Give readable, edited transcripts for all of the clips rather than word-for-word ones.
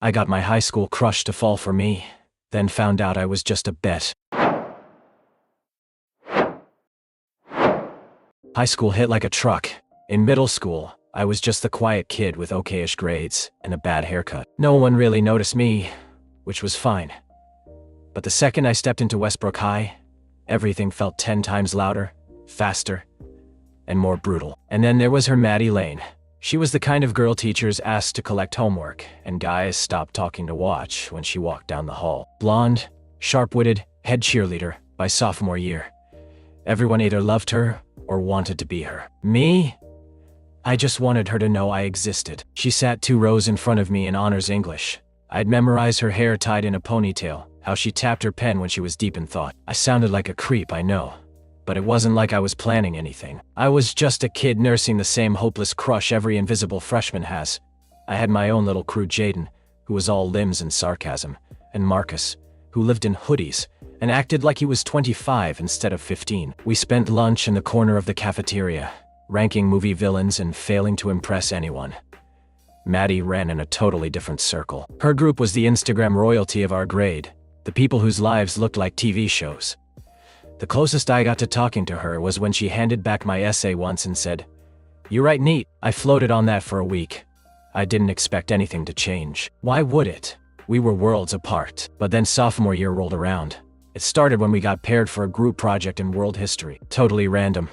I got my high school crush to fall for me, then found out I was just a bet. High school hit like a truck. In middle school, I was just the quiet kid with okay-ish grades and a bad haircut. No one really noticed me, which was fine. But the second I stepped into Westbrook High, everything felt 10 times louder, faster, and more brutal. And then there was her Maddie Lane. She was the kind of girl teachers asked to collect homework, and guys stopped talking to watch when she walked down the hall. Blonde, sharp-witted, head cheerleader by sophomore year. Everyone either loved her or wanted to be her. Me? I just wanted her to know I existed. She sat 2 rows in front of me in honors English. I'd memorized her hair tied in a ponytail, how she tapped her pen when she was deep in thought. I sounded like a creep, I know. But it wasn't like I was planning anything. I was just a kid nursing the same hopeless crush every invisible freshman has. I had my own little crew, Jaden, who was all limbs and sarcasm, and Marcus, who lived in hoodies and acted like he was 25 instead of 15. We spent lunch in the corner of the cafeteria, ranking movie villains and failing to impress anyone. Maddie ran in a totally different circle. Her group was the Instagram royalty of our grade, the people whose lives looked like TV shows. The closest I got to talking to her was when she handed back my essay once and said, "You write neat." I floated on that for a week. I didn't expect anything to change. Why would it? We were worlds apart. But then sophomore year rolled around. It started when we got paired for a group project in world history. Totally random.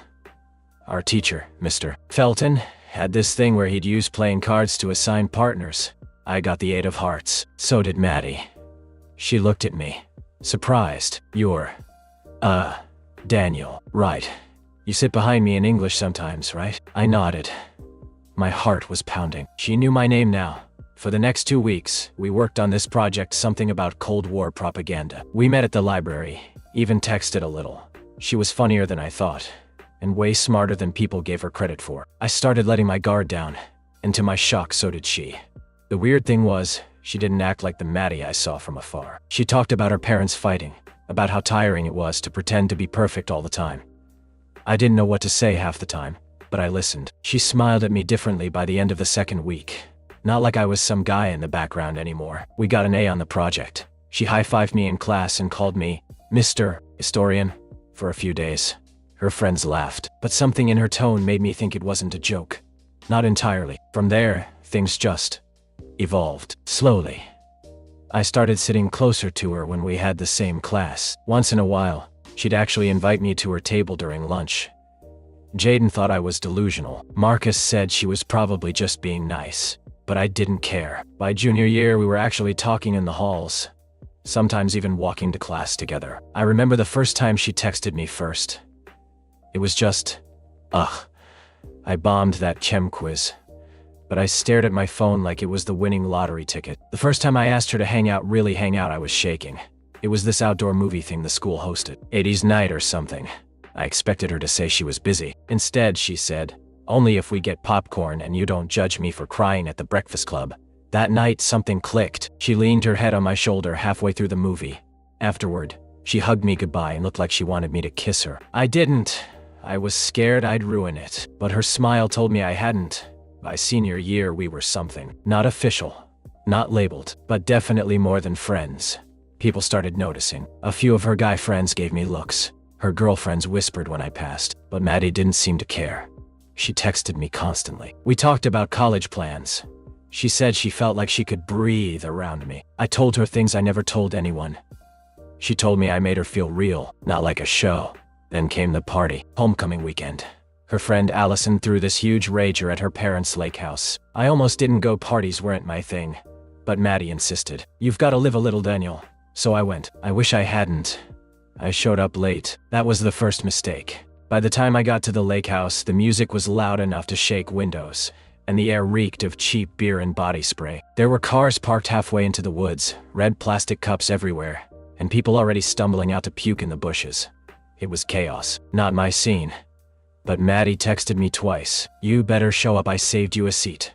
Our teacher, Mr. Felton, had this thing where he'd use playing cards to assign partners. I got the 8 of hearts. So did Maddie. She looked at me, surprised. "You're, Daniel, right? You sit behind me in English sometimes, right?" I nodded. My heart was pounding. She knew my name now. For the next 2 weeks, we worked on this project, something about Cold War propaganda. We met at the library, even texted a little. She was funnier than I thought, and way smarter than people gave her credit for. I started letting my guard down, and to my shock, so did she. The weird thing was, she didn't act like the Maddie I saw from afar. She talked about her parents fighting, about how tiring it was to pretend to be perfect all the time. I didn't know what to say half the time, but I listened. She smiled at me differently by the end of the second week. Not like I was some guy in the background anymore. We got an A on the project. She high-fived me in class and called me Mr. Historian for a few days. Her friends laughed, but something in her tone made me think it wasn't a joke. Not entirely. From there, things just evolved. Slowly. I started sitting closer to her when we had the same class. Once in a while, she'd actually invite me to her table during lunch. Jaden thought I was delusional. Marcus said she was probably just being nice. But I didn't care. By junior year, we were actually talking in the halls, sometimes even walking to class together. I remember the first time she texted me first. It was just, ugh. I bombed that chem quiz, but I stared at my phone like it was the winning lottery ticket. The first time I asked her to really hang out, I was shaking. It was this outdoor movie thing the school hosted, 80s night or something. I expected her to say she was busy. Instead, she said, "Only if we get popcorn and you don't judge me for crying at the breakfast club." That night, something clicked. She leaned her head on my shoulder halfway through the movie. Afterward, she hugged me goodbye and looked like she wanted me to kiss her. I didn't. I was scared I'd ruin it. But her smile told me I hadn't. By senior year, we were something. Not official, not labeled, but definitely more than friends. People started noticing. A few of her guy friends gave me looks. Her girlfriends whispered when I passed, but Maddie didn't seem to care. She texted me constantly. We talked about college plans. She said she felt like she could breathe around me. I told her things I never told anyone. She told me I made her feel real, not like a show. Then came the party, homecoming weekend. Her friend Allison threw this huge rager at her parents' lake house. I almost didn't go, parties weren't my thing. But Maddie insisted. "You've got to live a little, Daniel." So I went. I wish I hadn't. I showed up late. That was the first mistake. By the time I got to the lake house, the music was loud enough to shake windows, and the air reeked of cheap beer and body spray. There were cars parked halfway into the woods, red plastic cups everywhere, and people already stumbling out to puke in the bushes. It was chaos. Not my scene. But Maddie texted me twice. "You better show up, I saved you a seat."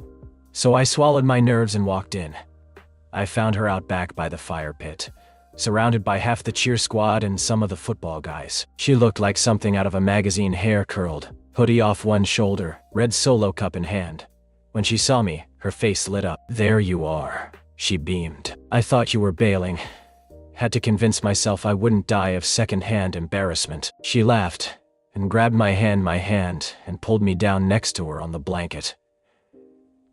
So I swallowed my nerves and walked in. I found her out back by the fire pit, surrounded by half the cheer squad and some of the football guys. She looked like something out of a magazine, hair curled, hoodie off one shoulder, red Solo cup in hand. When she saw me, her face lit up. "There you are," She beamed. I thought you were bailing. Had to convince myself I wouldn't die of second-hand embarrassment. She laughed and grabbed my hand, and pulled me down next to her on the blanket.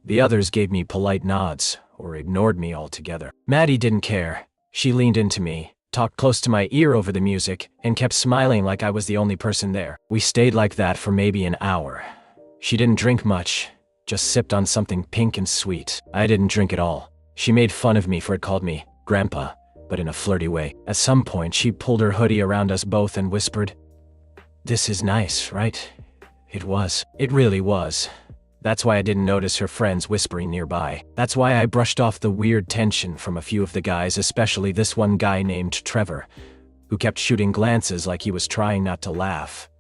The others gave me polite nods or ignored me altogether. Maddie didn't care. She leaned into me, talked close to my ear over the music, and kept smiling like I was the only person there. We stayed like that for maybe an hour. She didn't drink much, just sipped on something pink and sweet. I didn't drink at all. She made fun of me for it, called me Grandpa, but in a flirty way. At some point, she pulled her hoodie around us both and whispered, "This is nice, right?" It was. It really was. That's why I didn't notice her friends whispering nearby. That's why I brushed off the weird tension from a few of the guys, especially this one guy named Trevor, who kept shooting glances like he was trying not to laugh.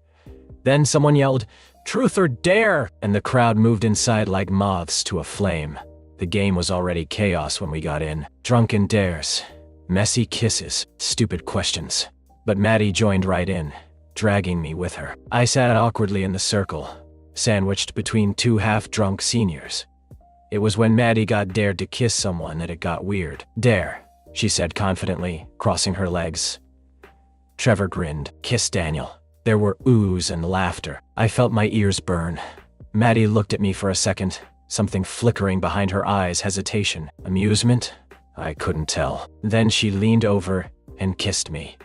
Then someone yelled, "Truth or dare!" and the crowd moved inside like moths to a flame. The game was already chaos when we got in. Drunken dares, messy kisses, stupid questions. But Maddie joined right in, dragging me with her. I sat awkwardly in the circle, sandwiched between two half-drunk seniors. It was when Maddie got dared to kiss someone that it got weird. "Dare," she said confidently, crossing her legs. Trevor grinned. "Kiss Daniel." There were oohs and laughter. I felt my ears burn. Maddie looked at me for a second, something flickering behind her eyes, hesitation, amusement? I couldn't tell. Then she leaned over and kissed me.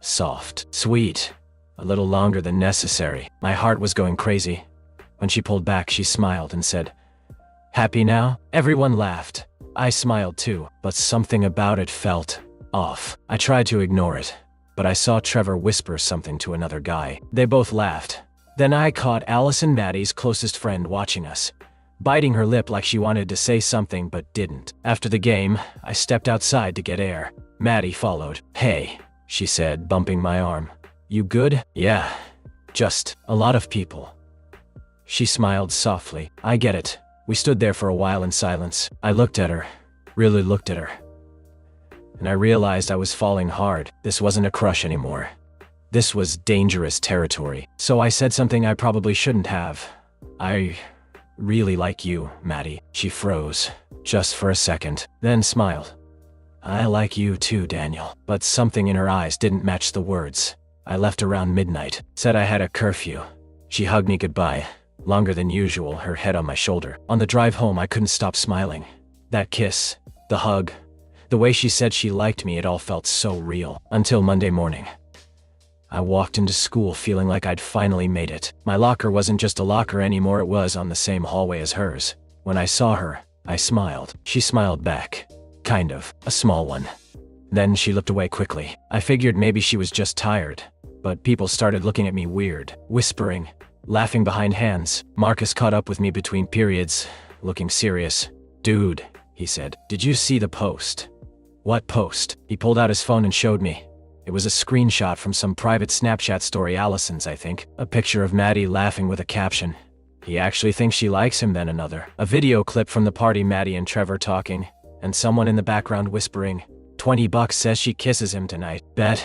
Soft, sweet, a little longer than necessary. My heart was going crazy. When she pulled back, she smiled and said, "Happy now?" Everyone laughed. I smiled too, but something about it felt off. I tried to ignore it, but I saw Trevor whisper something to another guy. They both laughed. Then I caught Allison, Maddie's closest friend, watching us, biting her lip like she wanted to say something but didn't. After the game, I stepped outside to get air. Maddie followed. "Hey," she said, bumping my arm. "You good?" "Yeah, just a lot of people." She smiled softly. "I get it." We stood there for a while in silence. I looked at her, really looked at her. And I realized I was falling hard. This wasn't a crush anymore. This was dangerous territory. So I said something I probably shouldn't have. "I really like you, Maddie." She froze, just for a second, then smiled. "I like you too, Daniel." But something in her eyes didn't match the words. I left around midnight, said I had a curfew. She hugged me goodbye, longer than usual, her head on my shoulder. On the drive home, I couldn't stop smiling. That kiss, the hug, the way she said she liked me, it all felt so real. Until Monday morning. I walked into school feeling like I'd finally made it. My locker wasn't just a locker anymore, it was on the same hallway as hers. When I saw her, I smiled. She smiled back. Kind of. A small one. Then she looked away quickly. I figured maybe she was just tired. But people started looking at me weird, whispering, laughing behind hands. Marcus caught up with me between periods, looking serious. "Dude," he said, "did you see the post?" "What post?" He pulled out his phone and showed me. It was a screenshot from some private Snapchat story, Allison's, I think. A picture of Maddie laughing with a caption, "He actually thinks she likes him," then another. A video clip from the party, Maddie and Trevor talking, and someone in the background whispering, $20 says she kisses him tonight. Bet.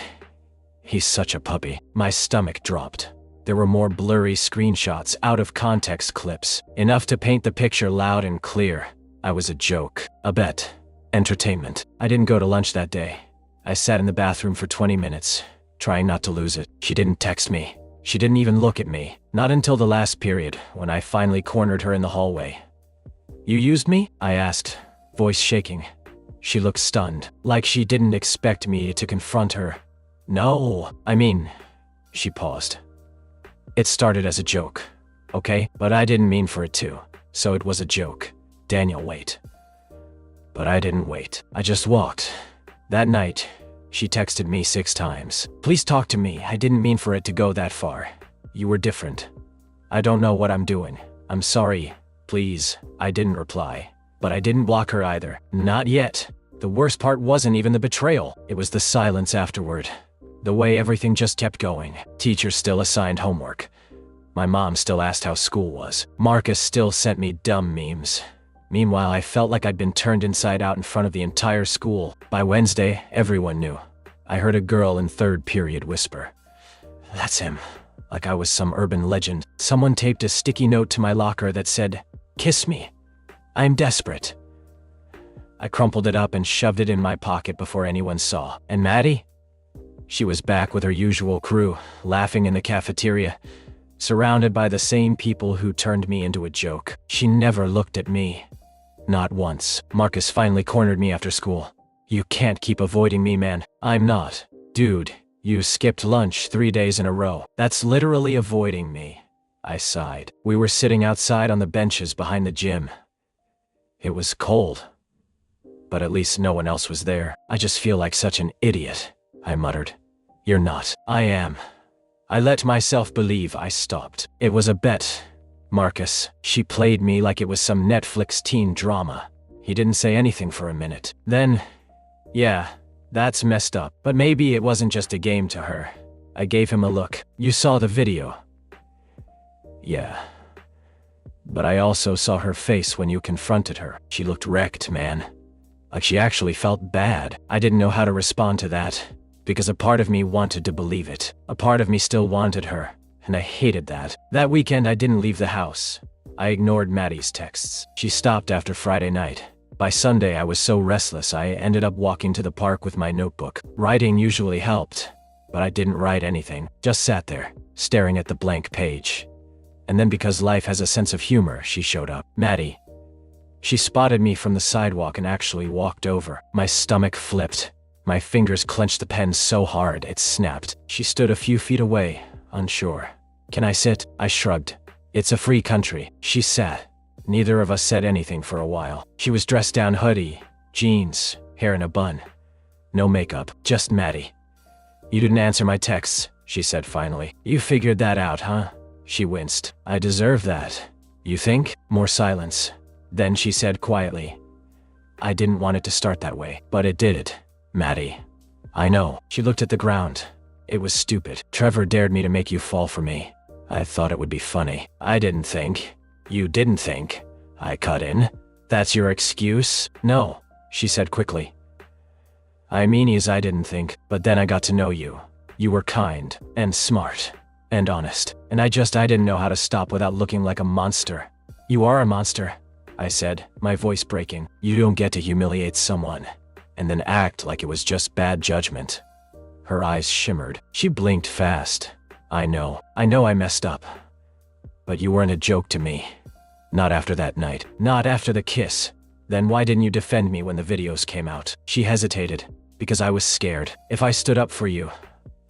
He's such a puppy. My stomach dropped. There were more blurry screenshots, out of context clips, enough to paint the picture loud and clear. I was a joke, a bet, entertainment. I didn't go to lunch that day. I sat in the bathroom for 20 minutes, trying not to lose it. She didn't text me. She didn't even look at me. Not until the last period, when I finally cornered her in the hallway. "You used me?" I asked, voice shaking. She looked stunned, like she didn't expect me to confront her. "No, I mean..." She paused. "It started as a joke, okay? But I didn't mean for it to. So it was a joke. Daniel, wait." But I didn't wait. I just walked. That night, she texted me 6 times. "Please talk to me. I didn't mean for it to go that far. You were different. I don't know what I'm doing. I'm sorry. Please." I didn't reply. But I didn't block her either. Not yet. The worst part wasn't even the betrayal. It was the silence afterward. The way everything just kept going. Teachers still assigned homework. My mom still asked how school was. Marcus still sent me dumb memes. Meanwhile, I felt like I'd been turned inside out in front of the entire school. By Wednesday, everyone knew. I heard a girl in 3rd period whisper, "That's him." Like I was some urban legend. Someone taped a sticky note to my locker that said, "Kiss me. I'm desperate." I crumpled it up and shoved it in my pocket before anyone saw. And Maddie? She was back with her usual crew, laughing in the cafeteria, surrounded by the same people who turned me into a joke. She never looked at me. Not once. Marcus finally cornered me after school. You can't keep avoiding me, man. I'm not. Dude, you skipped lunch 3 days in a row. That's literally avoiding me. I sighed. We were sitting outside on the benches behind the gym. It was cold, but at least no one else was there. I just feel like such an idiot, I muttered. You're not. I am. I let myself believe I stopped. It was a bet. Marcus. She played me like it was some Netflix teen drama. He didn't say anything for a minute. Then, yeah, that's messed up. But maybe it wasn't just a game to her. I gave him a look. You saw the video. Yeah. But I also saw her face when you confronted her. She looked wrecked, man. Like she actually felt bad. I didn't know how to respond to that, because a part of me wanted to believe it. A part of me still wanted her, and I hated that. That weekend I didn't leave the house. I ignored Maddie's texts. She stopped after Friday night. By Sunday I was so restless I ended up walking to the park with my notebook. Writing usually helped, but I didn't write anything. Just sat there, staring at the blank page. And then because life has a sense of humor, she showed up. Maddie. She spotted me from the sidewalk and actually walked over. My stomach flipped. My fingers clenched the pen so hard it snapped. She stood a few feet away, unsure. Can I sit? I shrugged. It's a free country. She sat. Neither of us said anything for a while. She was dressed down, hoodie, jeans, hair in a bun. No makeup, just Maddie. You didn't answer my texts, she said finally. You figured that out, huh? She winced. I deserve that. You think? More silence. Then she said quietly, I didn't want it to start that way, but it did it. Maddie. I know. She looked at the ground. It was stupid. Trevor dared me to make you fall for me. I thought it would be funny. I didn't think. You didn't think. I cut in. That's your excuse? No, she said quickly. I mean is I didn't think, but then I got to know you. You were kind, and smart, and honest, and I didn't know how to stop without looking like a monster. You are a monster, I said, my voice breaking. You don't get to humiliate someone, and then act like it was just bad judgment. Her eyes shimmered. She blinked fast. I know I messed up. But you weren't a joke to me. Not after that night. Not after the kiss. Then why didn't you defend me when the videos came out? She hesitated. Because I was scared. If I stood up for you,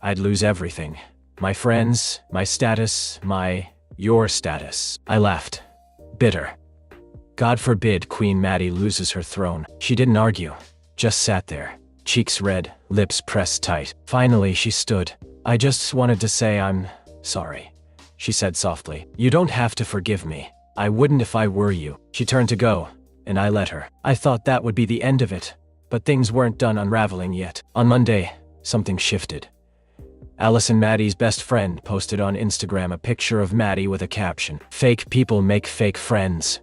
I'd lose everything. My friends, my status, your status. I laughed. Bitter. God forbid Queen Maddie loses her throne. She didn't argue. Just sat there. Cheeks red, lips pressed tight. Finally, she stood. I just wanted to say I'm sorry, she said softly. You don't have to forgive me. I wouldn't if I were you. She turned to go, and I let her. I thought that would be the end of it, but things weren't done unraveling yet. On Monday, something shifted. Allison, Maddie's best friend, posted on Instagram a picture of Maddie with a caption, "Fake people make fake friends."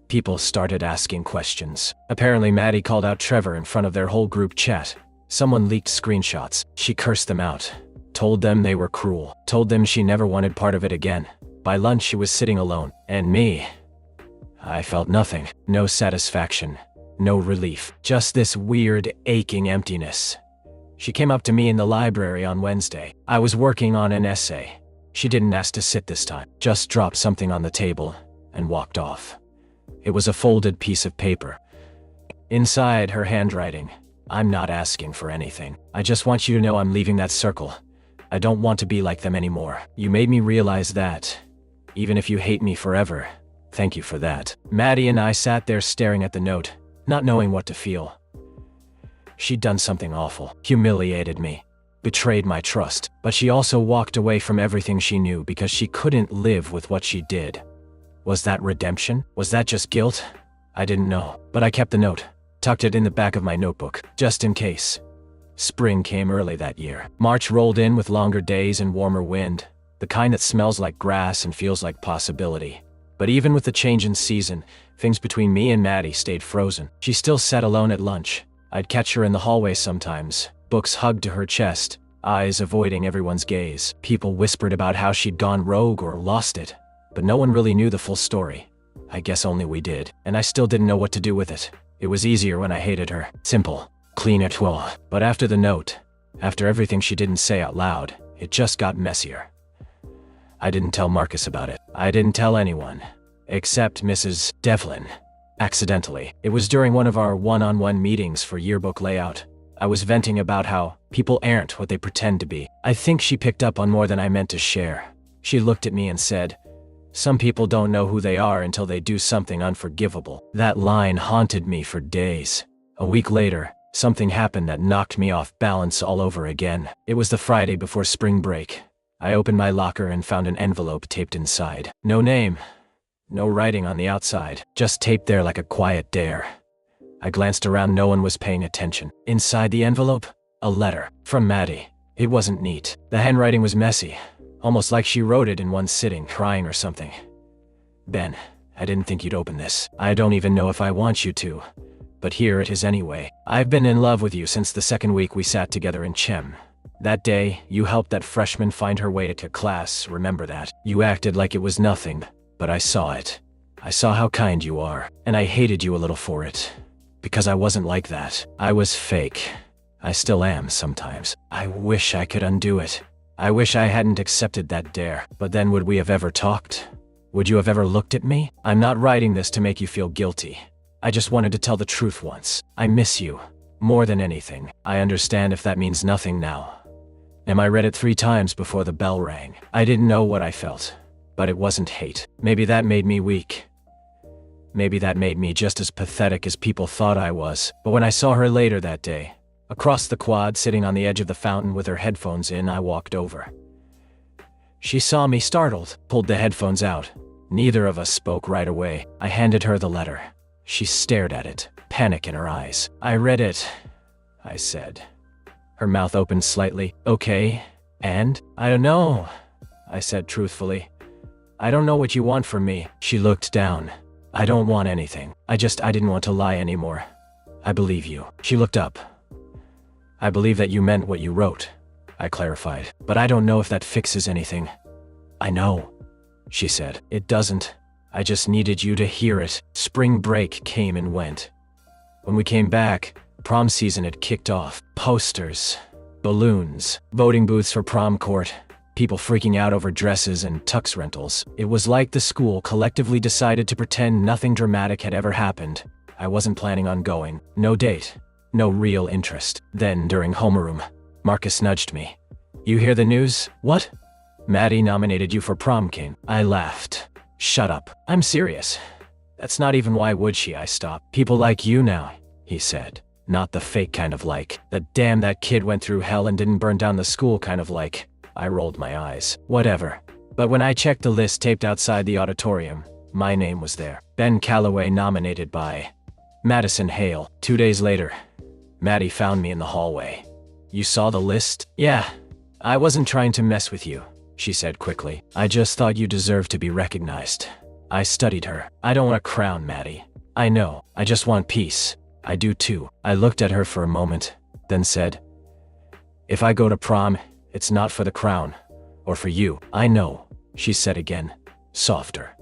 People started asking questions. Apparently Maddie called out Trevor in front of their whole group chat. Someone leaked screenshots. She cursed them out. Told them they were cruel. Told them she never wanted part of it again. By lunch she was sitting alone. And me. I felt nothing. No satisfaction. No relief. Just this weird, aching emptiness. She came up to me in the library on Wednesday. I was working on an essay. She didn't ask to sit this time. Just dropped something on the table and walked off. It was a folded piece of paper. Inside, her handwriting. I'm not asking for anything. I just want you to know I'm leaving that circle. I don't want to be like them anymore. You made me realize that. Even if you hate me forever, thank you for that. Maddie and I sat there staring at the note, not knowing what to feel. She'd done something awful, humiliated me, betrayed my trust, but she also walked away from everything she knew because she couldn't live with what she did. Was that redemption? Was that just guilt? I didn't know, but I kept the note, tucked it in the back of my notebook, just in case. Spring came early that year. March rolled in with longer days and warmer wind, the kind that smells like grass and feels like possibility. But even with the change in season, things between me and Maddie stayed frozen. She still sat alone at lunch. I'd catch her in the hallway sometimes, books hugged to her chest, eyes avoiding everyone's gaze. People whispered about how she'd gone rogue or lost it, but no one really knew the full story. I guess only we did, and I still didn't know what to do with it. It was easier when I hated her. Simple, clean et al. But after the note, after everything she didn't say out loud, it just got messier. I didn't tell Marcus about it. I didn't tell anyone. Except Mrs. Devlin. Accidentally. It was during one of our one-on-one meetings for yearbook layout. I was venting about how people aren't what they pretend to be. I think she picked up on more than I meant to share. She looked at me and said, "Some people don't know who they are until they do something unforgivable." That line haunted me for days. A week later, something happened that knocked me off balance all over again. It was the Friday before spring break. I opened my locker and found an envelope taped inside. No name. No writing on the outside, just taped there like a quiet dare. I glanced around, no one was paying attention. Inside the envelope, a letter from Maddie. It wasn't neat. The handwriting was messy, almost like she wrote it in one sitting, crying or something. "Ben, I didn't think you'd open this. I don't even know if I want you to. But here it is anyway. I've been in love with you since the second week we sat together in Chem. That day, you helped that freshman find her way to class, remember that? You acted like it was nothing. But I saw it. I saw how kind you are, and I hated you a little for it. Because I wasn't like that. I was fake. I still am sometimes. I wish I could undo it. I wish I hadn't accepted that dare. But then would we have ever talked? Would you have ever looked at me? I'm not writing this to make you feel guilty. I just wanted to tell the truth once. I miss you. More than anything. I understand if that means nothing now. And I read it 3 times before the bell rang. I didn't know what I felt. But it wasn't hate. Maybe that made me weak. Maybe that made me just as pathetic as people thought I was. But when I saw her later that day, across the quad sitting on the edge of the fountain with her headphones in, I walked over. She saw me, startled, pulled the headphones out. Neither of us spoke right away. I handed her the letter. She stared at it, panic in her eyes. "I read it," I said. Her mouth opened slightly. "Okay, and?" "I don't know," I said truthfully. "I don't know what you want from me." She looked down. "I don't want anything. I didn't want to lie anymore. I believe you." She looked up. "I believe that you meant what you wrote," I clarified. "But I don't know if that fixes anything." "I know," she said. "It doesn't. I just needed you to hear it." Spring break came and went. When we came back, prom season had kicked off. Posters, balloons, voting booths for prom court. People freaking out over dresses and tux rentals. It was like the school collectively decided to pretend nothing dramatic had ever happened. I wasn't planning on going. No date. No real interest. Then, during homeroom, Marcus nudged me. "You hear the news?" "What?" "Maddie nominated you for prom king." I laughed. "Shut up. I'm serious." "That's not even why would she?" I stopped. "People like you now," he said. "Not the fake kind of like. The damn that kid went through hell and didn't burn down the school kind of like." I rolled my eyes. "Whatever." But when I checked the list taped outside the auditorium, my name was there. Ben Calloway nominated by Madison Hale. 2 days later, Maddie found me in the hallway. "You saw the list?" "Yeah. I wasn't trying to mess with you," she said quickly. "I just thought you deserved to be recognized." I studied her. "I don't want a crown, Maddie. I know. I just want peace." "I do too." I looked at her for a moment, then said, "If I go to prom, it's not for the crown, or for you." "I know," she said again, softer.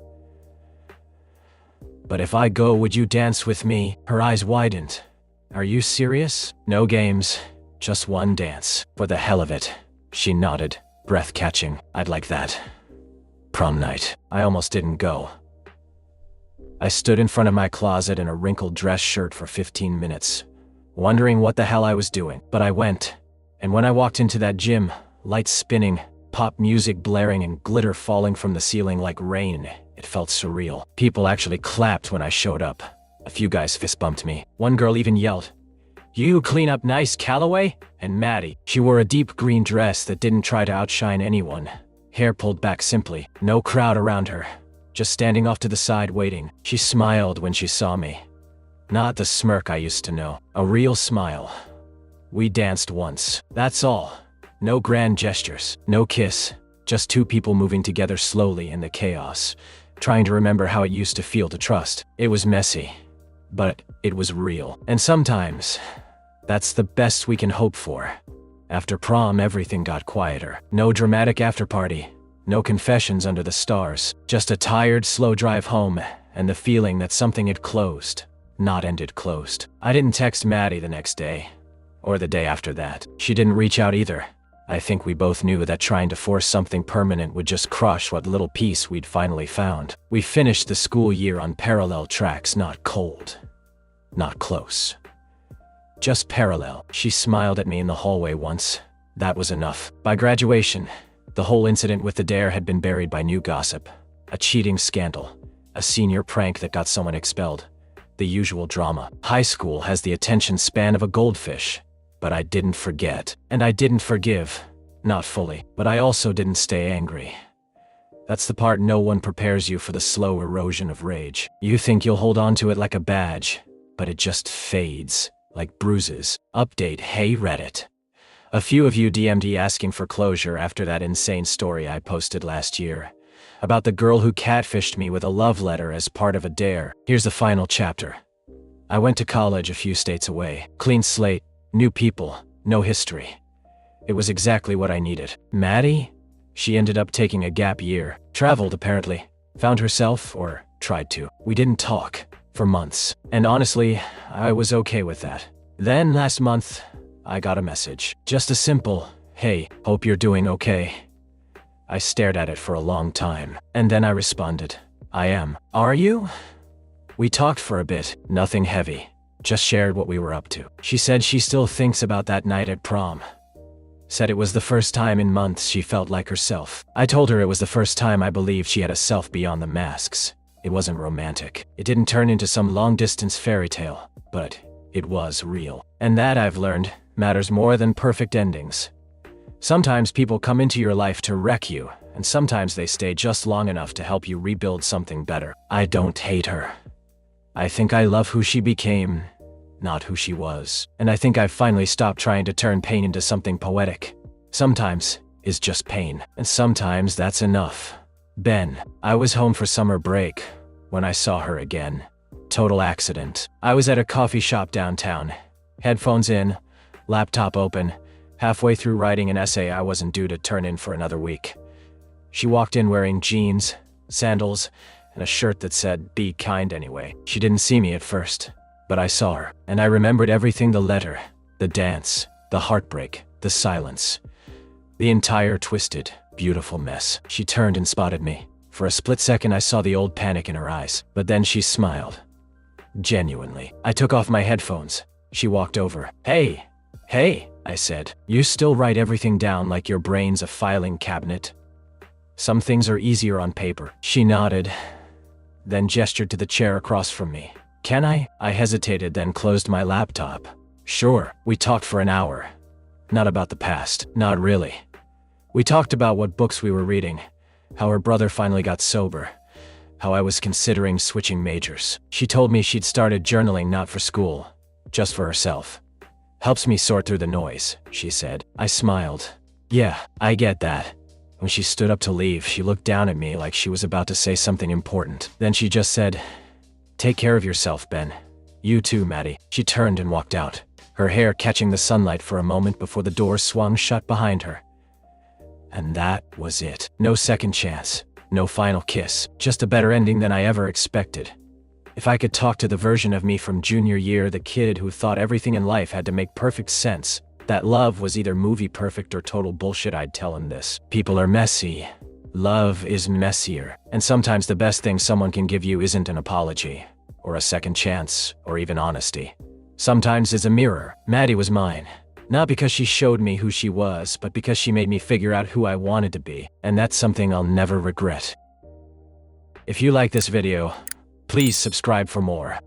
"But if I go, would you dance with me?" Her eyes widened. "Are you serious?" "No games, just one dance. For the hell of it." She nodded, breath catching. "I'd like that." Prom night. I almost didn't go. I stood in front of my closet in a wrinkled dress shirt for 15 minutes, wondering what the hell I was doing. But I went. And when I walked into that gym, lights spinning, pop music blaring and glitter falling from the ceiling like rain, it felt surreal. People actually clapped when I showed up. A few guys fist bumped me. One girl even yelled, "You clean up nice, Calloway?" And Maddie, she wore a deep green dress that didn't try to outshine anyone. Hair pulled back simply. No crowd around her. Just standing off to the side waiting. She smiled when she saw me. Not the smirk I used to know. A real smile. We danced once. That's all. No grand gestures. No kiss. Just 2 people moving together slowly in the chaos, trying to remember how it used to feel to trust. It was messy, but it was real. And sometimes, that's the best we can hope for. After prom, everything got quieter. No dramatic after-party. No confessions under the stars. Just a tired, slow drive home, and the feeling that something had closed. not ended closed. I didn't text Maddie the next day, or the day after that. She didn't reach out either. I think we both knew that trying to force something permanent would just crush what little peace we'd finally found. We finished the school year on parallel tracks, not cold, not close, just parallel. She smiled at me in the hallway once. That was enough. By graduation, the whole incident with the dare had been buried by new gossip. A cheating scandal, a senior prank that got someone expelled. The usual drama. High school has the attention span of a goldfish. But I didn't forget. And I didn't forgive. Not fully. But I also didn't stay angry. That's the part no one prepares you for, the slow erosion of rage. You think you'll hold on to it like a badge, but it just fades, like bruises. Update: hey Reddit. A few of you DM'd asking for closure after that insane story I posted last year. About the girl who catfished me with a love letter as part of a dare. Here's the final chapter. I went to college a few states away. Clean slate, new people, no history. It was exactly what I needed. Maddie? She ended up taking a gap year. Traveled, apparently. Found herself, or tried to. We didn't talk for months. And honestly, I was okay with that. Then, last month, I got a message. Just a simple, "Hey, hope you're doing okay." I stared at it for a long time, and then I responded, "I am. Are you?" We talked for a bit, nothing heavy, just shared what we were up to. She said she still thinks about that night at prom. Said it was the first time in months she felt like herself. I told her it was the first time I believed she had a self beyond the masks. It wasn't romantic. It didn't turn into some long-distance fairy tale, but it was real. And that, I've learned, matters more than perfect endings. Sometimes people come into your life to wreck you, and sometimes they stay just long enough to help you rebuild something better. I don't hate her. I think I love who she became, not who she was. And I think I've finally stopped trying to turn pain into something poetic. Sometimes it's just pain, and sometimes that's enough. Ben. I was home for summer break when I saw her again. Total accident. I was at a coffee shop downtown. Headphones in, laptop open, halfway through writing an essay I wasn't due to turn in for another week. She walked in wearing jeans, sandals, and a shirt that said, "Be kind anyway." She didn't see me at first, but I saw her, and I remembered everything: the letter, the dance, the heartbreak, the silence. The entire twisted, beautiful mess. She turned and spotted me. For a split second I saw the old panic in her eyes, but then she smiled. Genuinely. I took off my headphones. She walked over. Hey, I said. You still write everything down like your brain's a filing cabinet? Some things are easier on paper. She nodded, then gestured to the chair across from me. Can I? I hesitated, then closed my laptop. Sure. We talked for an hour. Not about the past. Not really. We talked about what books we were reading, how her brother finally got sober, how I was considering switching majors. She told me she'd started journaling, not for school, just for herself. Helps me sort through the noise, she said. I smiled. Yeah, I get that. When she stood up to leave, she looked down at me like she was about to say something important. Then she just said, "Take care of yourself, Ben. You too, Maddie." She turned and walked out, her hair catching the sunlight for a moment before the door swung shut behind her. And that was it. No second chance, no final kiss, just a better ending than I ever expected. If I could talk to the version of me from junior year, the kid who thought everything in life had to make perfect sense, that love was either movie perfect or total bullshit, I'd tell him this. People are messy. Love is messier. And sometimes the best thing someone can give you isn't an apology, or a second chance, or even honesty. Sometimes it's a mirror. Maddie was mine. Not because she showed me who she was, but because she made me figure out who I wanted to be. And that's something I'll never regret. If you like this video, please subscribe for more.